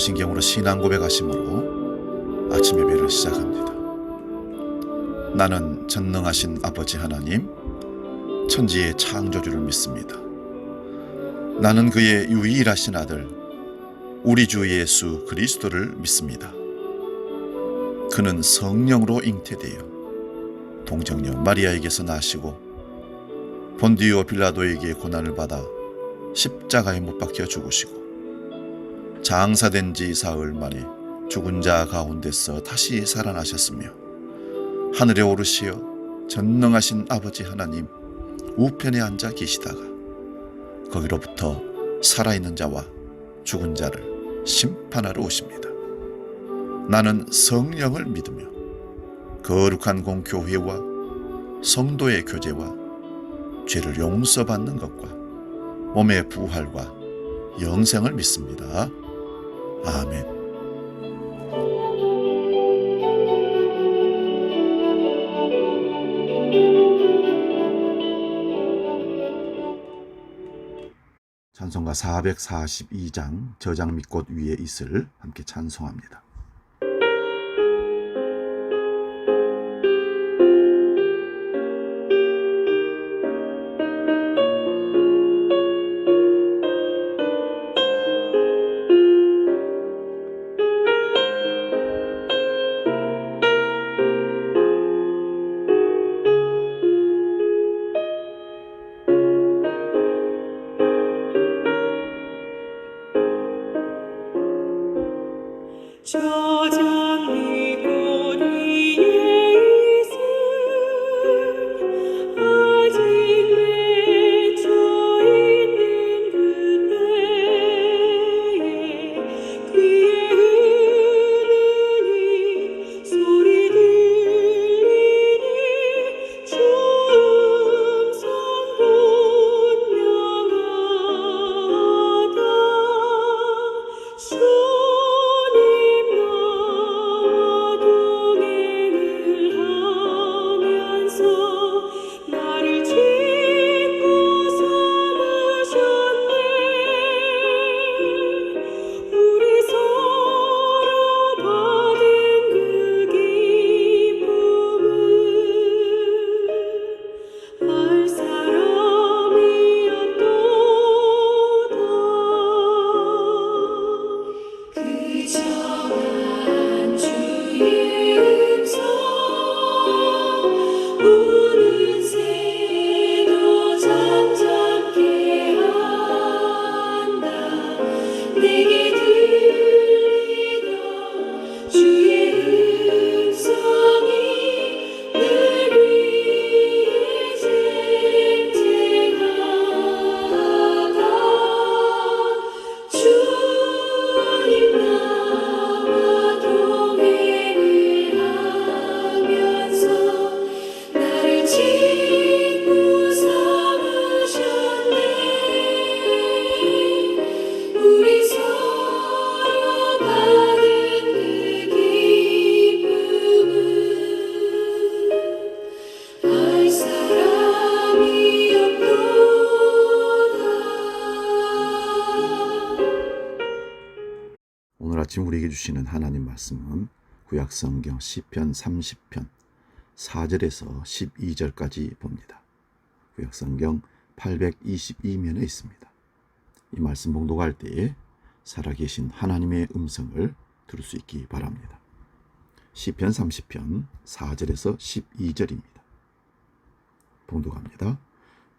사도신경으로 신앙 고백하심으로 아침 예배를 시작합니다. 나는 전능하신 아버지 하나님, 천지의 창조주를 믿습니다. 나는 그의 유일하신 아들, 우리 주 예수 그리스도를 믿습니다. 그는 성령으로 잉태되어 동정녀 마리아에게서 나시고 본디오 빌라도에게 고난을 받아 십자가에 못 박혀 죽으시고 장사된 지 사흘 만에 죽은 자 가운데서 다시 살아나셨으며 하늘에 오르시어 전능하신 아버지 하나님 우편에 앉아 계시다가 거기로부터 살아있는 자와 죽은 자를 심판하러 오십니다. 나는 성령을 믿으며 거룩한 공교회와 성도의 교제와 죄를 용서받는 것과 몸의 부활과 영생을 믿습니다. 아멘. 찬송가 442장 저장미꽃 위에 있을 함께 찬송합니다. 저장미꽃 위에 있을 아직 맺혀 있는 그때에 귀에 흐르니 소리 들리니 주 음성 분명하다. 우는 새도 잠잠케 한다. 내게 들리던 주의 음성이 늘 위에 쟁쟁하다. 주님 나와 동행을 하면서 나를 짓고 삼으셨네. 우리 서로 받은 그 기쁨은 알 사람이 없도다. 오늘 아침 우리에게 주시는 하나님 말씀은 구약성경 시편 30편 4절에서 12절까지 봅니다. 구약성경 822면에 있습니다. 이 말씀 봉독할 때에 살아계신 하나님의 음성을 들을 수 있기 바랍니다. 시편 30편 4절에서 12절입니다. 봉독합니다.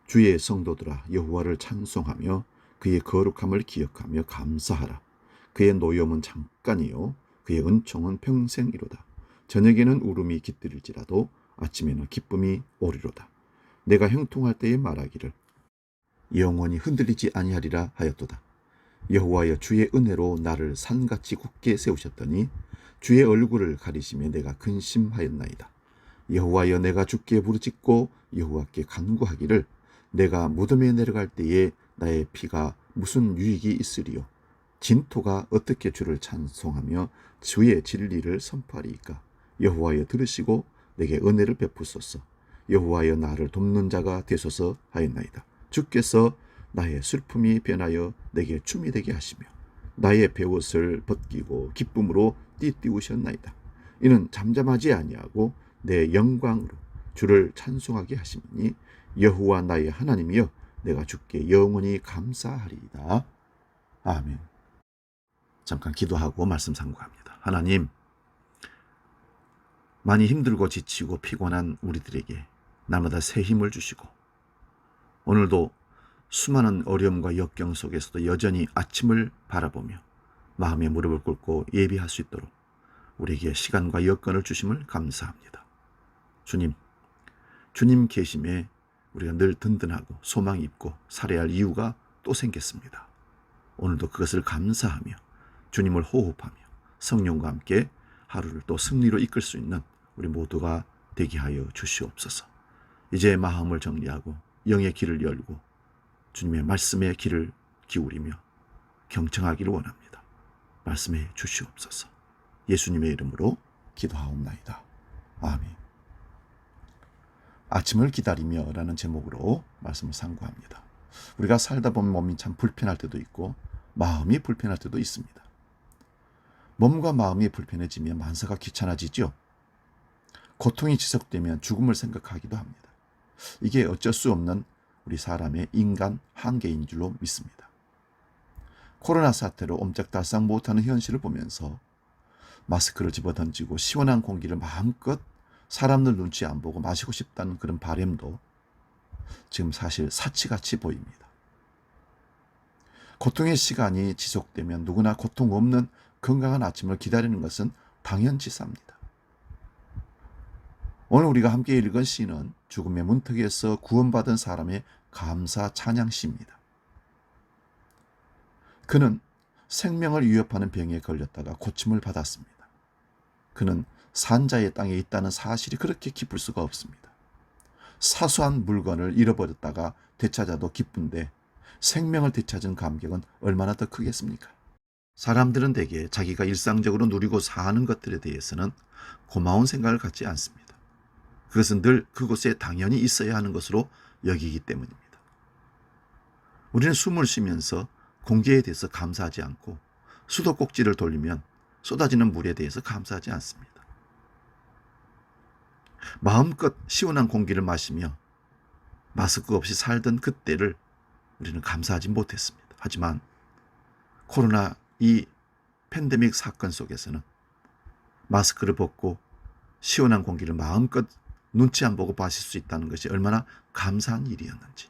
주의 성도들아 여호와를 찬송하며 그의 거룩함을 기억하며 감사하라. 그의 노염은 잠깐이요 그의 은총은 평생이로다. 저녁에는 울음이 깃들일지라도 아침에는 기쁨이 오리로다. 내가 형통할 때에 말하기를 영원히 흔들리지 아니하리라 하였도다. 여호와여 주의 은혜로 나를 산같이 굳게 세우셨더니 주의 얼굴을 가리심에 내가 근심하였나이다. 여호와여 내가 주께 부르짖고 여호와께 간구하기를 내가 무덤에 내려갈 때에 나의 피가 무슨 유익이 있으리요. 진토가 어떻게 주를 찬송하며 주의 진리를 선포하리이까. 여호와여 들으시고 내게 은혜를 베푸소서. 여호와여 나를 돕는 자가 되소서 하였나이다. 주께서 나의 슬픔이 변하여 내게 춤이 되게 하시며 나의 베옷을 벗기고 기쁨으로 띠띠우셨나이다. 이는 잠잠하지 아니하고 내 영광으로 주를 찬송하게 하심이니 여호와 나의 하나님이여 내가 주께 영원히 감사하리이다. 아멘. 잠깐 기도하고 말씀 상고합니다. 하나님, 많이 힘들고 지치고 피곤한 우리들에게 날마다 새 힘을 주시고 오늘도 수많은 어려움과 역경 속에서도 여전히 아침을 바라보며 마음의 무릎을 꿇고 예비할 수 있도록 우리에게 시간과 여건을 주심을 감사합니다. 주님 계심에 우리가 늘 든든하고 소망이 있고 살아야 할 이유가 또 생겼습니다. 오늘도 그것을 감사하며 주님을 호흡하며 성령과 함께 하루를 또 승리로 이끌 수 있는 우리 모두가 되게 하여 주시옵소서. 이제 마음을 정리하고 영의 길을 열고 주님의 말씀에 귀를 기울이며 경청하기를 원합니다. 말씀해 주시옵소서. 예수님의 이름으로 기도하옵나이다. 아멘. 아침을 기다리며 라는 제목으로 말씀을 상고합니다. 우리가 살다 보면 몸이 참 불편할 때도 있고 마음이 불편할 때도 있습니다. 몸과 마음이 불편해지면 만사가 귀찮아지죠. 고통이 지속되면 죽음을 생각하기도 합니다. 이게 어쩔 수 없는 우리 사람의 인간 한계인 줄로 믿습니다. 코로나 사태로 옴짝달싹 못하는 현실을 보면서 마스크를 집어던지고 시원한 공기를 마음껏 사람들 눈치 안 보고 마시고 싶다는 그런 바람도 지금 사실 사치같이 보입니다. 고통의 시간이 지속되면 누구나 고통 없는 건강한 아침을 기다리는 것은 당연지사입니다. 오늘 우리가 함께 읽은 시는 죽음의 문턱에서 구원받은 사람의 감사 찬양시입니다. 그는 생명을 위협하는 병에 걸렸다가 고침을 받았습니다. 그는 산자의 땅에 있다는 사실이 그렇게 기쁠 수가 없습니다. 사소한 물건을 잃어버렸다가 되찾아도 기쁜데 생명을 되찾은 감격은 얼마나 더 크겠습니까? 사람들은 대개 자기가 일상적으로 누리고 사는 것들에 대해서는 고마운 생각을 갖지 않습니다. 그것은 늘 그곳에 당연히 있어야 하는 것으로 여기기 때문입니다. 우리는 숨을 쉬면서 공기에 대해서 감사하지 않고 수도꼭지를 돌리면 쏟아지는 물에 대해서 감사하지 않습니다. 마음껏 시원한 공기를 마시며 마스크 없이 살던 그때를 우리는 감사하지 못했습니다. 하지만 코로나 이 팬데믹 사건 속에서는 마스크를 벗고 시원한 공기를 마음껏 눈치 안 보고 마실 수 있다는 것이 얼마나 감사한 일이었는지.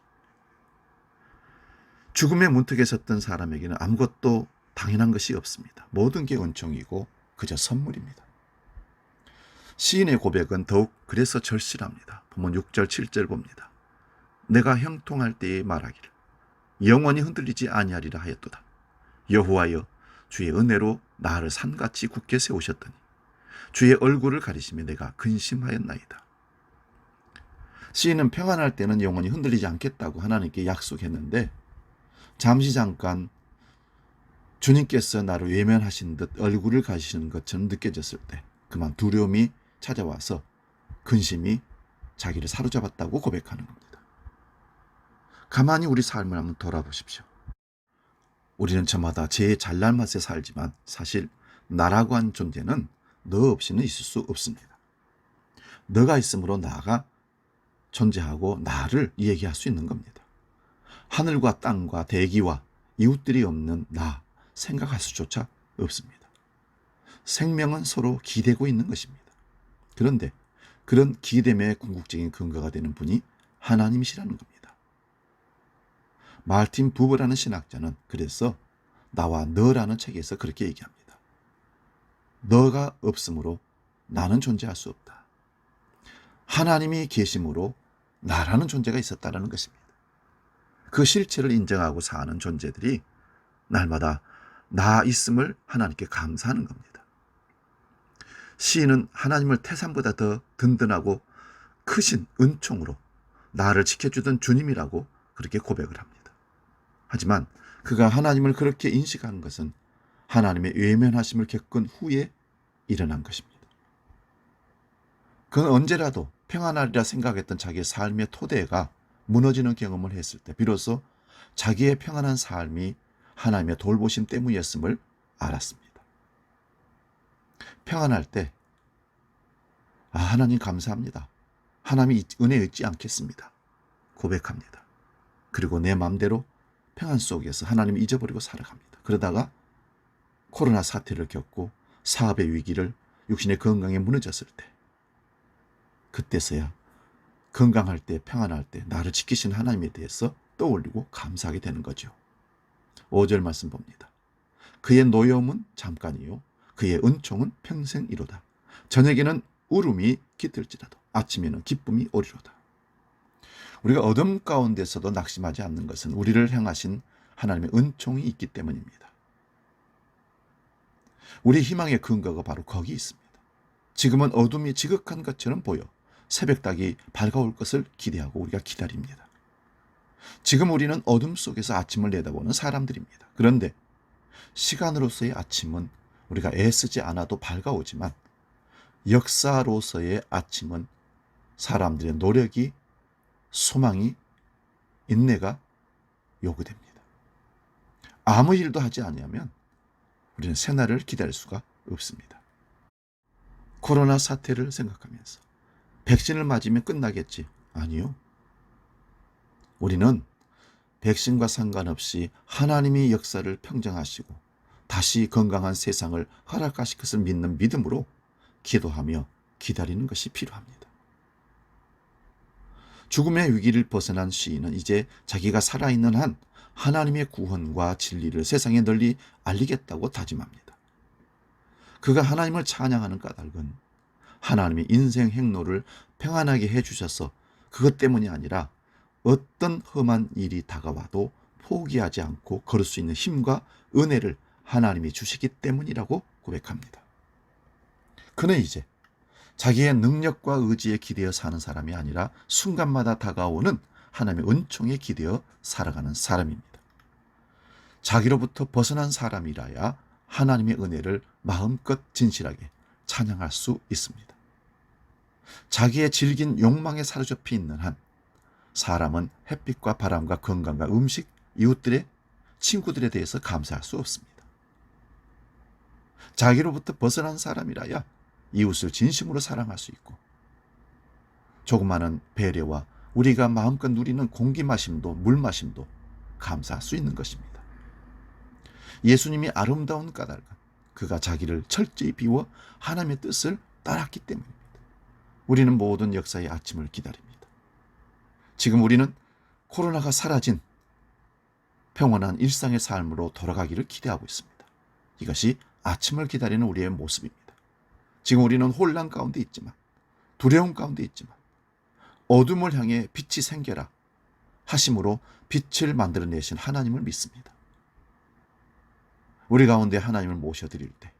죽음의 문턱에 섰던 사람에게는 아무것도 당연한 것이 없습니다. 모든 게 은총이고 그저 선물입니다. 시인의 고백은 더욱 그래서 절실합니다. 보면 6절 7절 봅니다. 내가 형통할 때에 말하기를 영원히 흔들리지 아니하리라 하였도다. 여호와여 주의 은혜로 나를 산같이 굳게 세우셨더니 주의 얼굴을 가리시며 내가 근심하였나이다. 시인은 평안할 때는 영원히 흔들리지 않겠다고 하나님께 약속했는데 잠시 잠깐 주님께서 나를 외면하신 듯 얼굴을 가시는 것처럼 느껴졌을 때 그만 두려움이 찾아와서 근심이 자기를 사로잡았다고 고백하는 겁니다. 가만히 우리 삶을 한번 돌아보십시오. 우리는 저마다 제 잘난 맛에 살지만 사실 나라고 한 존재는 너 없이는 있을 수 없습니다. 너가 있으므로 나가 존재하고 나를 얘기할 수 있는 겁니다. 하늘과 땅과 대기와 이웃들이 없는 나 생각할 수조차 없습니다. 생명은 서로 기대고 있는 것입니다. 그런데 그런 기대의 궁극적인 근거가 되는 분이 하나님이시라는 겁니다. 마르틴 부버라는 신학자는 그래서 나와 너라는 책에서 그렇게 얘기합니다. 너가 없으므로 나는 존재할 수 없다. 하나님이 계심으로 나라는 존재가 있었다는 것입니다. 그 실체를 인정하고 사는 존재들이 날마다 나 있음을 하나님께 감사하는 겁니다. 시인은 하나님을 태산보다 더 든든하고 크신 은총으로 나를 지켜주던 주님이라고 그렇게 고백을 합니다. 하지만 그가 하나님을 그렇게 인식하는 것은 하나님의 외면하심을 겪은 후에 일어난 것입니다. 그는 언제라도 평안하리라 생각했던 자기의 삶의 토대가 무너지는 경험을 했을 때 비로소 자기의 평안한 삶이 하나님의 돌보심 때문이었음을 알았습니다. 평안할 때 하나님 감사합니다. 하나님이 은혜 잊지 않겠습니다. 고백합니다. 그리고 내 마음대로 평안 속에서 하나님을 잊어버리고 살아갑니다. 그러다가 코로나 사태를 겪고 사업의 위기를 육신의 건강에 무너졌을 때 그때서야 건강할 때 평안할 때 나를 지키신 하나님에 대해서 떠올리고 감사하게 되는 거죠. 5절 말씀 봅니다. 그의 노여움은 잠깐이요 그의 은총은 평생이로다. 저녁에는 울음이 깃들지라도 아침에는 기쁨이 오리로다. 우리가 어둠 가운데서도 낙심하지 않는 것은 우리를 향하신 하나님의 은총이 있기 때문입니다. 우리 희망의 근거가 바로 거기 있습니다. 지금은 어둠이 지극한 것처럼 보여 새벽닭이 밝아올 것을 기대하고 우리가 기다립니다. 지금 우리는 어둠 속에서 아침을 내다보는 사람들입니다. 그런데 시간으로서의 아침은 우리가 애쓰지 않아도 밝아오지만 역사로서의 아침은 사람들의 노력이, 소망이, 인내가 요구됩니다. 아무 일도 하지 않으면 우리는 새날을 기다릴 수가 없습니다. 코로나 사태를 생각하면서 백신을 맞으면 끝나겠지? 아니요. 우리는 백신과 상관없이 하나님이 역사를 평정하시고 다시 건강한 세상을 허락하실 것을 믿는 믿음으로 기도하며 기다리는 것이 필요합니다. 죽음의 위기를 벗어난 시인은 이제 자기가 살아있는 한 하나님의 구원과 진리를 세상에 널리 알리겠다고 다짐합니다. 그가 하나님을 찬양하는 까닭은 하나님의 인생 행로를 평안하게 해주셔서 그것 때문이 아니라 어떤 험한 일이 다가와도 포기하지 않고 걸을 수 있는 힘과 은혜를 하나님이 주시기 때문이라고 고백합니다. 그는 이제 자기의 능력과 의지에 기대어 사는 사람이 아니라 순간마다 다가오는 하나님의 은총에 기대어 살아가는 사람입니다. 자기로부터 벗어난 사람이라야 하나님의 은혜를 마음껏 진실하게 찬양할 수 있습니다. 자기의 질긴 욕망에 사로잡혀 있는 한 사람은 햇빛과 바람과 건강과 음식, 이웃들의 친구들에 대해서 감사할 수 없습니다. 자기로부터 벗어난 사람이라야 이웃을 진심으로 사랑할 수 있고 조그마한 배려와 우리가 마음껏 누리는 공기 마심도 물 마심도 감사할 수 있는 것입니다. 예수님이 아름다운 까닭은 그가 자기를 철저히 비워 하나님의 뜻을 따랐기 때문입니다. 우리는 모든 역사의 아침을 기다립니다. 지금 우리는 코로나가 사라진 평온한 일상의 삶으로 돌아가기를 기대하고 있습니다. 이것이 아침을 기다리는 우리의 모습입니다. 지금 우리는 혼란 가운데 있지만 두려움 가운데 있지만 어둠을 향해 빛이 생겨라 하심으로 빛을 만들어내신 하나님을 믿습니다. 우리 가운데 하나님을 모셔드릴 때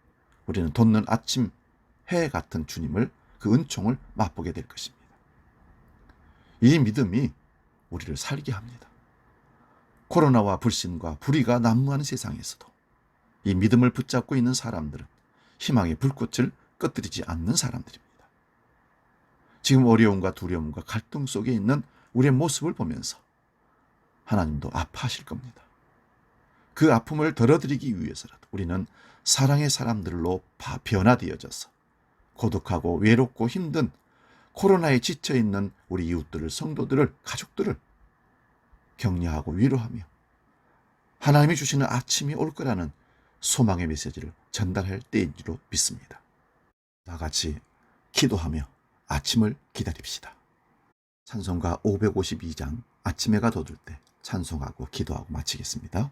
우리는 돋는 아침 해 같은 주님을 그 은총을 맛보게 될 것입니다. 이 믿음이 우리를 살게 합니다. 코로나와 불신과 불의가 난무하는 세상에서도 이 믿음을 붙잡고 있는 사람들은 희망의 불꽃을 꺼뜨리지 않는 사람들입니다. 지금 어려움과 두려움과 갈등 속에 있는 우리의 모습을 보면서 하나님도 아파하실 겁니다. 그 아픔을 덜어드리기 위해서라도 우리는 사랑의 사람들로 변화되어져서 고독하고 외롭고 힘든 코로나에 지쳐있는 우리 이웃들을, 성도들을, 가족들을 격려하고 위로하며 하나님이 주시는 아침이 올 거라는 소망의 메시지를 전달할 때인지로 믿습니다. 다 같이 기도하며 아침을 기다립시다. 찬송가 552장 아침 해가 돋을 때 찬송하고 기도하고 마치겠습니다.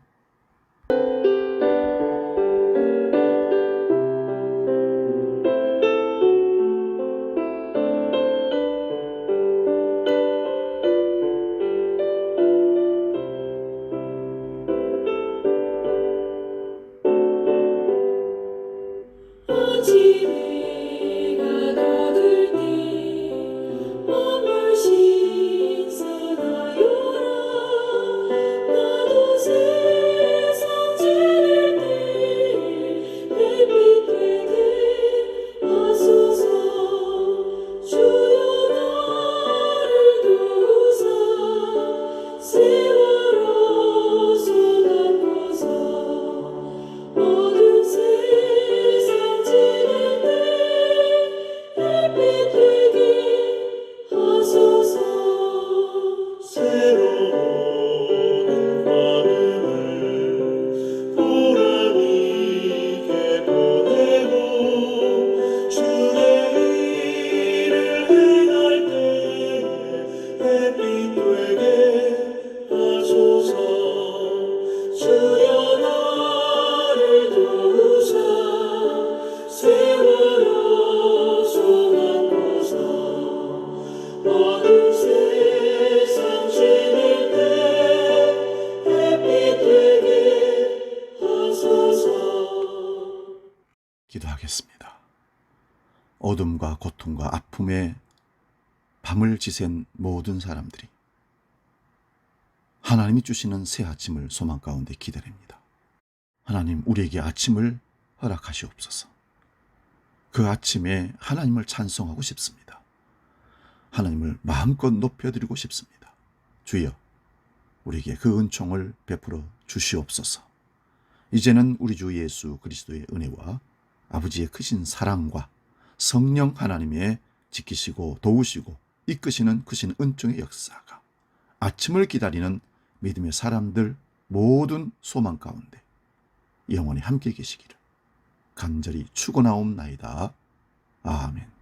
아침해가 돋을 때 몸을 신선하여라 나도 새 고통과 아픔에 밤을 지샌 모든 사람들이 하나님이 주시는 새 아침을 소망 가운데 기다립니다. 하나님, 우리에게 아침을 허락하시옵소서. 그 아침에 하나님을 찬송하고 싶습니다. 하나님을 마음껏 높여드리고 싶습니다. 주여, 우리에게 그 은총을 베풀어 주시옵소서. 이제는 우리 주 예수 그리스도의 은혜와 아버지의 크신 사랑과 성령 하나님의 지키시고 도우시고 이끄시는 크신 은총의 역사가 아침을 기다리는 믿음의 사람들 모든 소망 가운데 영원히 함께 계시기를 간절히 축원하옵나이다. 아멘.